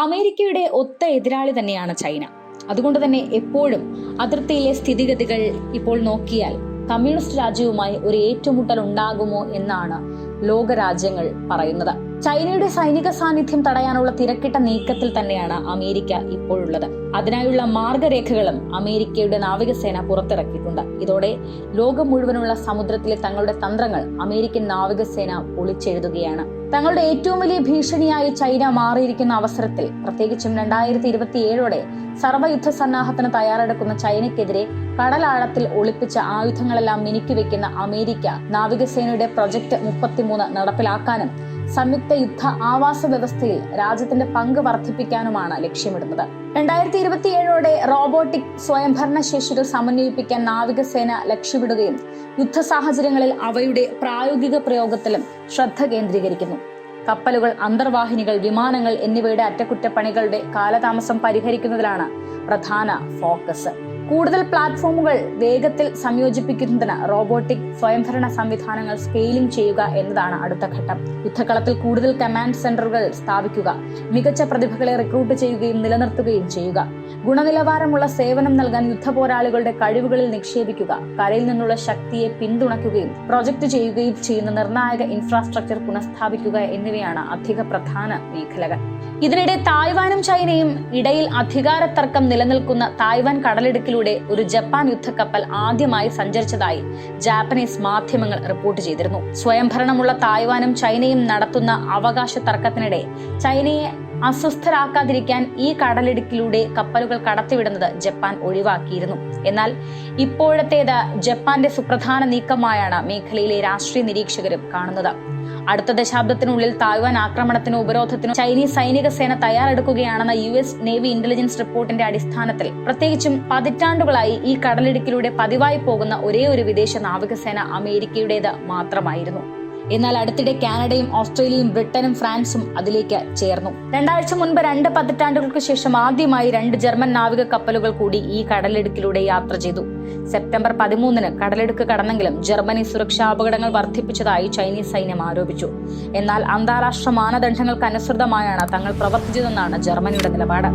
അമേരിക്കയുടെ ഒത്ത എതിരാളി തന്നെയാണ് ചൈന. അതുകൊണ്ട് തന്നെ എപ്പോഴും അതിർത്തിയിലെ സ്ഥിതിഗതികൾ ഇപ്പോൾ നോക്കിയാൽ കമ്മ്യൂണിസ്റ്റ് രാജ്യവുമായി ഒരു ഏറ്റുമുട്ടൽ ഉണ്ടാകുമോ എന്നാണ് ലോകരാജ്യങ്ങൾ പറയുന്നത്. ചൈനയുടെ സൈനിക സാന്നിധ്യം തടയാനുള്ള തിരക്കിട്ട നീക്കത്തിൽ തന്നെയാണ് അമേരിക്ക ഇപ്പോഴുള്ളത്. അതിനായുള്ള മാർഗരേഖകളും അമേരിക്കയുടെ നാവികസേന പുറത്തിറക്കിയിട്ടുണ്ട്. ഇതോടെ ലോകം മുഴുവനുള്ള സമുദ്രത്തിലെ തങ്ങളുടെ തന്ത്രങ്ങൾ അമേരിക്കൻ നാവികസേന പൊളിച്ചെഴുതുകയാണ്. തങ്ങളുടെ ഏറ്റവും വലിയ ഭീഷണിയായി ചൈന മാറിയിരിക്കുന്ന അവസരത്തിൽ, പ്രത്യേകിച്ചും 2027 സർവ്വയുദ്ധ സന്നാഹത്തിന് തയ്യാറെടുക്കുന്ന ചൈനയ്ക്കെതിരെ കടലാഴത്തിൽ ഒളിപ്പിച്ച ആയുധങ്ങളെല്ലാം മിനുക്കിവെക്കുന്ന അമേരിക്ക നാവികസേനയുടെ പ്രൊജക്ട് 33 നടപ്പിലാക്കാനും സംയുക്ത യുദ്ധ ആവാസ വ്യവസ്ഥയിൽ രാജ്യത്തിന്റെ പങ്ക് വർദ്ധിപ്പിക്കാനുമാണ് ലക്ഷ്യമിടുന്നത്. 2027 റോബോട്ടിക് സ്വയംഭരണ ശേഷികൾ സമന്വയിപ്പിക്കാൻ നാവികസേന ലക്ഷ്യമിടുകയും യുദ്ധ സാഹചര്യങ്ങളിൽ അവയുടെ പ്രായോഗിക പ്രയോഗത്തിലും ശ്രദ്ധ കേന്ദ്രീകരിക്കുന്നു. കപ്പലുകൾ, അന്തർവാഹിനികൾ, വിമാനങ്ങൾ എന്നിവയുടെ അറ്റകുറ്റപ്പണികളുടെ കാലതാമസം പരിഹരിക്കുന്നതിലാണ് പ്രധാന ഫോക്കസ്. കൂടുതൽ പ്ലാറ്റ്ഫോമുകൾ വേഗത്തിൽ സംയോജിപ്പിക്കുന്നതിന് റോബോട്ടിക് സ്വയംഭരണ സംവിധാനങ്ങൾ സ്കെയിലിംഗ് ചെയ്യുക എന്നതാണ് അടുത്ത ഘട്ടം. യുദ്ധകളത്തിൽ കൂടുതൽ കമാൻഡ് സെന്ററുകൾ സ്ഥാപിക്കുക, മികച്ച പ്രതിഭകളെ റിക്രൂട്ട് ചെയ്യുകയും നിലനിർത്തുകയും ചെയ്യുക, ഗുണനിലവാരമുള്ള സേവനം നൽകാൻ യുദ്ധപോരാളികളുടെ കഴിവുകളിൽ നിക്ഷേപിക്കുക, കരയിൽ നിന്നുള്ള ശക്തിയെ പിന്തുണയ്ക്കുകയും പ്രൊജക്ട് ചെയ്യുകയും ചെയ്യുന്ന നിർണായക ഇൻഫ്രാസ്ട്രക്ചർ പുനഃസ്ഥാപിക്കുക എന്നിവയാണ് അധിക പ്രധാന മേഖലകൾ. ഇതിനിടെ തായ്വാനും ചൈനയും ഇടയിൽ അധികാര തർക്കം നിലനിൽക്കുന്ന തായ്വാൻ കടലിടുക്കിലൂടെ ഒരു ജപ്പാൻ യുദ്ധക്കപ്പൽ ആദ്യമായി സഞ്ചരിച്ചതായി ജാപ്പനീസ് മാധ്യമങ്ങൾ റിപ്പോർട്ട് ചെയ്തിരുന്നു. സ്വയംഭരണമുള്ള തായ്വാനും ചൈനയും നടത്തുന്ന അവകാശ തർക്കത്തിനിടെ ചൈനയെ അസ്വസ്ഥരാക്കാതിരിക്കാൻ ഈ കടലിടുക്കിലൂടെ കപ്പലുകൾ കടത്തിവിടുന്നത് ജപ്പാൻ ഒഴിവാക്കിയിരുന്നു. എന്നാൽ ഇപ്പോഴത്തേത് ജപ്പാന്റെ സുപ്രധാന നീക്കമായാണ് മേഖലയിലെ രാഷ്ട്രീയ നിരീക്ഷകരും കാണുന്നത്. അടുത്ത ദശാബ്ദത്തിനുള്ളിൽ തായ്വാൻ ആക്രമണത്തിനോ ഉപരോധത്തിനോ ചൈനീസ് സൈനിക സേന തയ്യാറെടുക്കുകയാണെന്ന US നേവി ഇന്റലിജൻസ് റിപ്പോർട്ടിന്റെ അടിസ്ഥാനത്തിൽ, പ്രത്യേകിച്ചും പതിറ്റാണ്ടുകളായി ഈ കടലിടുക്കിലൂടെ പതിവായി പോകുന്ന ഒരേ ഒരു വിദേശ നാവികസേന അമേരിക്കയുടേത് മാത്രമായിരുന്നു. എന്നാൽ അടുത്തിടെ കാനഡയും ഓസ്ട്രേലിയയും ബ്രിട്ടനും ഫ്രാൻസും അതിലേക്ക് ചേർന്നു. 2 ആഴ്ച മുൻപ് 2 പതിറ്റാണ്ടുകൾക്ക് ശേഷം ആദ്യമായി 2 ജർമ്മൻ നാവിക കപ്പലുകൾ കൂടി ഈ കടലിടുക്കിലൂടെ യാത്ര ചെയ്തു. സെപ്റ്റംബർ 13 കടലിടുക്ക് കടന്നെങ്കിലും ജർമ്മനി സുരക്ഷാ അപകടങ്ങൾ വർദ്ധിപ്പിച്ചതായി ചൈനീസ് സൈന്യം ആരോപിച്ചു. എന്നാൽ അന്താരാഷ്ട്ര മാനദണ്ഡങ്ങൾക്ക് അനുസൃതമായാണ് തങ്ങൾ പ്രവർത്തിച്ചതെന്നാണ് ജർമ്മനിയുടെ നിലപാട്.